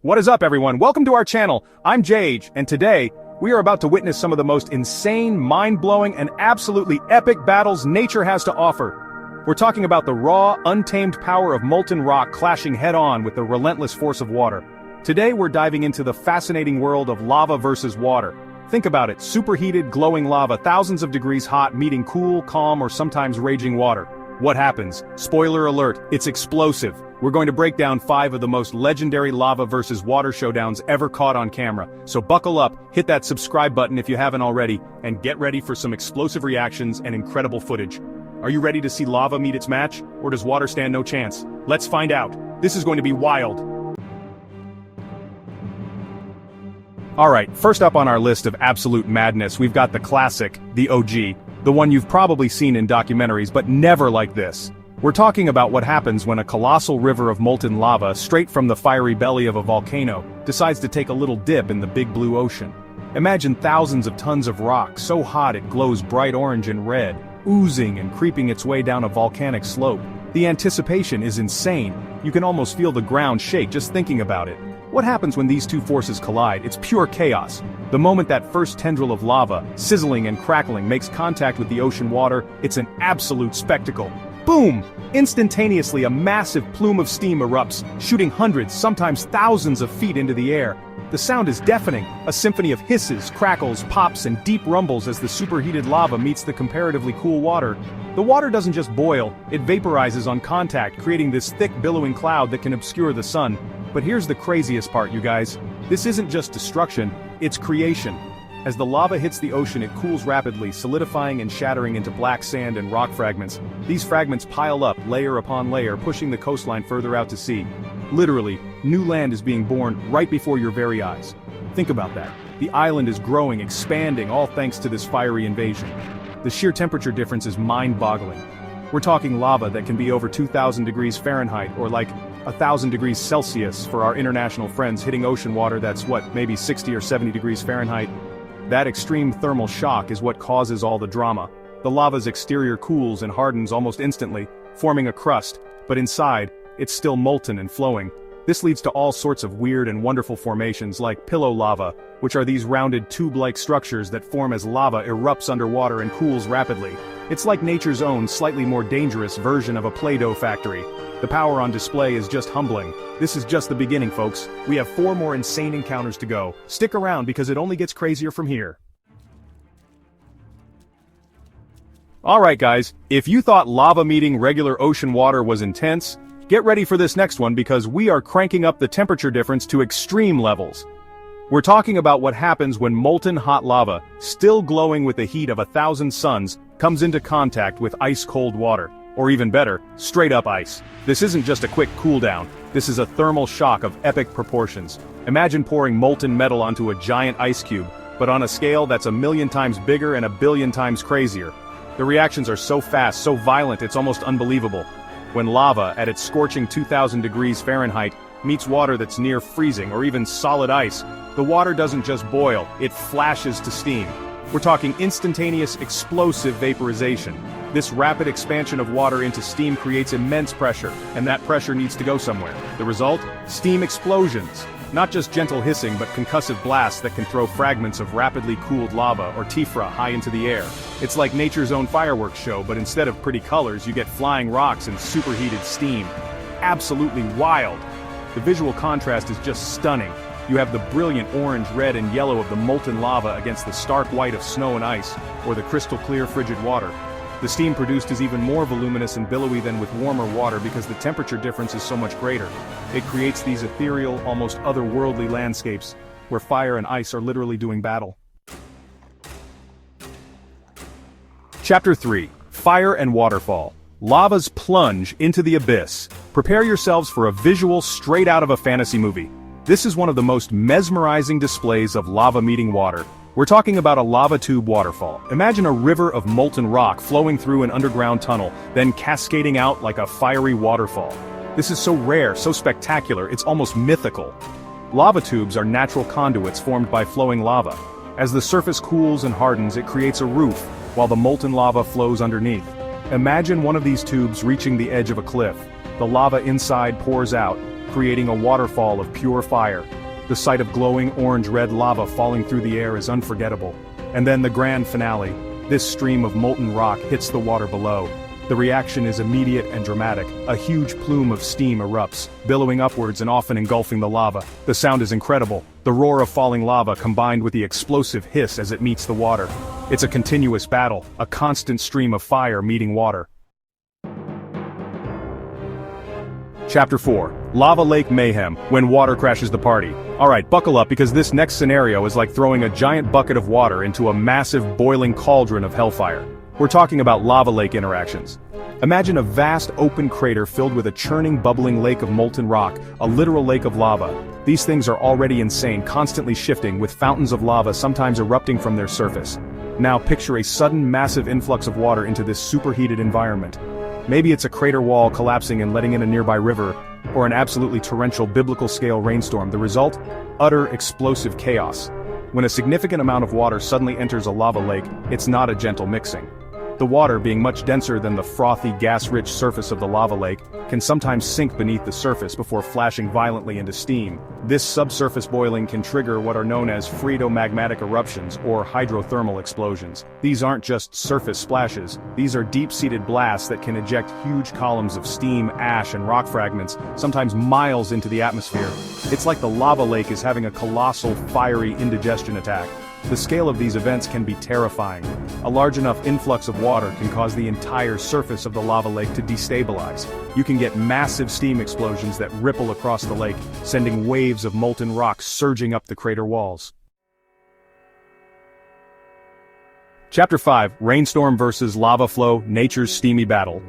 What is up, everyone? Welcome to our channel. I'm Jage, and today, we are about to witness some of the most insane, mind-blowing, and absolutely epic battles nature has to offer. We're talking about the raw, untamed power of molten rock clashing head-on with the relentless force of water. Today we're diving into the fascinating world of lava versus water. Think about it, superheated, glowing lava, thousands of degrees hot, meeting cool, calm, or sometimes raging water. What happens? Spoiler alert, it's explosive. We're going to break down 5 of the most legendary lava versus water showdowns ever caught on camera. So buckle up, hit that subscribe button if you haven't already, and get ready for some explosive reactions and incredible footage. Are you ready to see lava meet its match, or does water stand no chance? Let's find out. This is going to be wild. Alright, first up on our list of absolute madness, we've got the classic, the OG, the one you've probably seen in documentaries, but never like this. We're talking about what happens when a colossal river of molten lava, straight from the fiery belly of a volcano, decides to take a little dip in the big blue ocean. Imagine thousands of tons of rock so hot it glows bright orange and red, oozing and creeping its way down a volcanic slope. The anticipation is insane. You can almost feel the ground shake just thinking about it. What happens when these two forces collide? It's pure chaos. The moment that first tendril of lava, sizzling and crackling, makes contact with the ocean water, it's an absolute spectacle. Boom! Instantaneously, a massive plume of steam erupts, shooting hundreds, sometimes thousands of feet into the air. The sound is deafening, a symphony of hisses, crackles, pops, and deep rumbles as the superheated lava meets the comparatively cool water. The water doesn't just boil, it vaporizes on contact, creating this thick, billowing cloud that can obscure the sun. But here's the craziest part, you guys. This isn't just destruction, it's creation. As the lava hits the ocean, it cools rapidly, solidifying and shattering into black sand and rock fragments. These fragments pile up, layer upon layer, pushing the coastline further out to sea. Literally, new land is being born right before your very eyes. Think about that. The island is growing, expanding, all thanks to this fiery invasion. The sheer temperature difference is mind-boggling. We're talking lava that can be over 2,000 degrees Fahrenheit, or like 1,000 degrees Celsius for our international friends, hitting ocean water that's maybe 60 or 70 degrees Fahrenheit. That extreme thermal shock is what causes all the drama. The lava's exterior cools and hardens almost instantly, forming a crust, but inside, it's still molten and flowing. This leads to all sorts of weird and wonderful formations like pillow lava, which are these rounded tube-like structures that form as lava erupts underwater and cools rapidly. It's like nature's own, slightly more dangerous version of a Play-Doh factory. The power on display is just humbling. This is just the beginning, folks. We have 4 more insane encounters to go. Stick around because it only gets crazier from here. Alright guys, if you thought lava meeting regular ocean water was intense, get ready for this next one because we are cranking up the temperature difference to extreme levels. We're talking about what happens when molten hot lava, still glowing with the heat of 1,000 suns, comes into contact with ice-cold water. Or even better, straight-up ice. This isn't just a quick cool-down, this is a thermal shock of epic proportions. Imagine pouring molten metal onto a giant ice cube, but on a scale that's 1,000,000 times bigger and 1,000,000,000 times crazier. The reactions are so fast, so violent, it's almost unbelievable. When lava, at its scorching 2,000 degrees Fahrenheit, meets water that's near freezing or even solid ice, the water doesn't just boil, it flashes to steam. We're talking instantaneous, explosive vaporization. This rapid expansion of water into steam creates immense pressure, and that pressure needs to go somewhere. The result? Steam explosions. Not just gentle hissing but concussive blasts that can throw fragments of rapidly cooled lava or tephra high into the air. It's like nature's own fireworks show, but instead of pretty colors you get flying rocks and superheated steam. Absolutely wild. The visual contrast is just stunning. You have the brilliant orange, red, and yellow of the molten lava against the stark white of snow and ice, or the crystal clear frigid water. The steam produced is even more voluminous and billowy than with warmer water because the temperature difference is so much greater. It creates these ethereal, almost otherworldly landscapes, where fire and ice are literally doing battle. Chapter 3. Fire and Waterfall. Lava's plunge into the abyss. Prepare yourselves for a visual straight out of a fantasy movie. This is one of the most mesmerizing displays of lava meeting water. We're talking about a lava tube waterfall. Imagine a river of molten rock flowing through an underground tunnel, then cascading out like a fiery waterfall. This is so rare, so spectacular, it's almost mythical. Lava tubes are natural conduits formed by flowing lava. As the surface cools and hardens, it creates a roof, while the molten lava flows underneath. Imagine one of these tubes reaching the edge of a cliff. The lava inside pours out, creating a waterfall of pure fire. The sight of glowing orange-red lava falling through the air is unforgettable. And then the grand finale. This stream of molten rock hits the water below. The reaction is immediate and dramatic. A huge plume of steam erupts, billowing upwards and often engulfing the lava. The sound is incredible. The roar of falling lava combined with the explosive hiss as it meets the water. It's a continuous battle, a constant stream of fire meeting water. Chapter 4. Lava Lake Mayhem, when water crashes the party. Alright, buckle up because this next scenario is like throwing a giant bucket of water into a massive boiling cauldron of hellfire. We're talking about lava lake interactions. Imagine a vast open crater filled with a churning bubbling lake of molten rock, a literal lake of lava. These things are already insane, constantly shifting, with fountains of lava sometimes erupting from their surface. Now picture a sudden massive influx of water into this superheated environment. Maybe it's a crater wall collapsing and letting in a nearby river, or an absolutely torrential biblical-scale rainstorm. The result? Utter explosive chaos. When a significant amount of water suddenly enters a lava lake, it's not a gentle mixing. The water, being much denser than the frothy, gas-rich surface of the lava lake, can sometimes sink beneath the surface before flashing violently into steam. This subsurface boiling can trigger what are known as phreatomagmatic eruptions or hydrothermal explosions. These aren't just surface splashes, these are deep-seated blasts that can eject huge columns of steam, ash, and rock fragments, sometimes miles into the atmosphere. It's like the lava lake is having a colossal, fiery indigestion attack. The scale of these events can be terrifying. A large enough influx of water can cause the entire surface of the lava lake to destabilize. You can get massive steam explosions that ripple across the lake, sending waves of molten rock surging up the crater walls. Chapter 5. Rainstorm versus Lava Flow, Nature's Steamy Battle.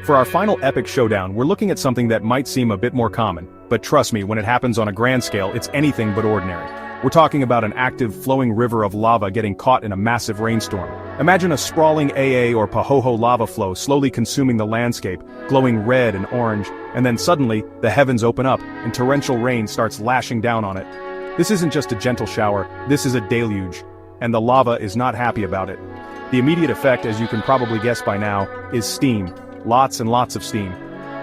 For our final epic showdown, we're looking at something that might seem a bit more common, but trust me, when it happens on a grand scale, it's anything but ordinary. We're talking about an active, flowing river of lava getting caught in a massive rainstorm. Imagine a sprawling AA or Pahoho lava flow slowly consuming the landscape, glowing red and orange, and then suddenly, the heavens open up, and torrential rain starts lashing down on it. This isn't just a gentle shower, this is a deluge, and the lava is not happy about it. The immediate effect, as you can probably guess by now, is steam. Lots and lots of steam.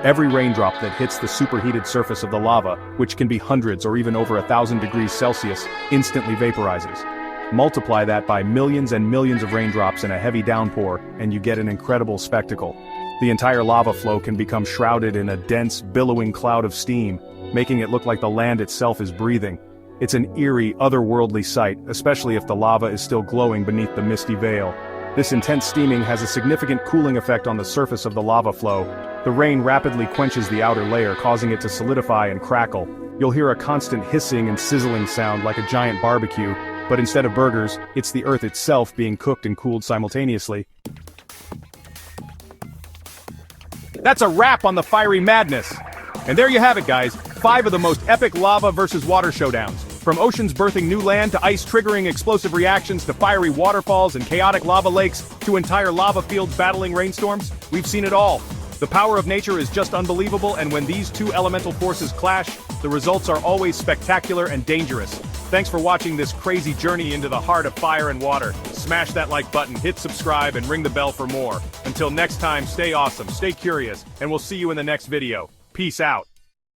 Every raindrop that hits the superheated surface of the lava, which can be hundreds or even over 1,000 degrees Celsius, instantly vaporizes. Multiply that by millions and millions of raindrops in a heavy downpour, and you get an incredible spectacle. The entire lava flow can become shrouded in a dense, billowing cloud of steam, making it look like the land itself is breathing. It's an eerie, otherworldly sight, especially if the lava is still glowing beneath the misty veil. This intense steaming has a significant cooling effect on the surface of the lava flow. The rain rapidly quenches the outer layer, causing it to solidify and crackle. You'll hear a constant hissing and sizzling sound like a giant barbecue, but instead of burgers, it's the earth itself being cooked and cooled simultaneously. That's a wrap on the fiery madness! And there you have it, guys, 5 of the most epic lava versus water showdowns. From oceans birthing new land to ice triggering explosive reactions to fiery waterfalls and chaotic lava lakes to entire lava fields battling rainstorms, we've seen it all. The power of nature is just unbelievable, and when these two elemental forces clash, the results are always spectacular and dangerous. Thanks for watching this crazy journey into the heart of fire and water. Smash that like button, hit subscribe, and ring the bell for more. Until next time, stay awesome, stay curious, and we'll see you in the next video. Peace out.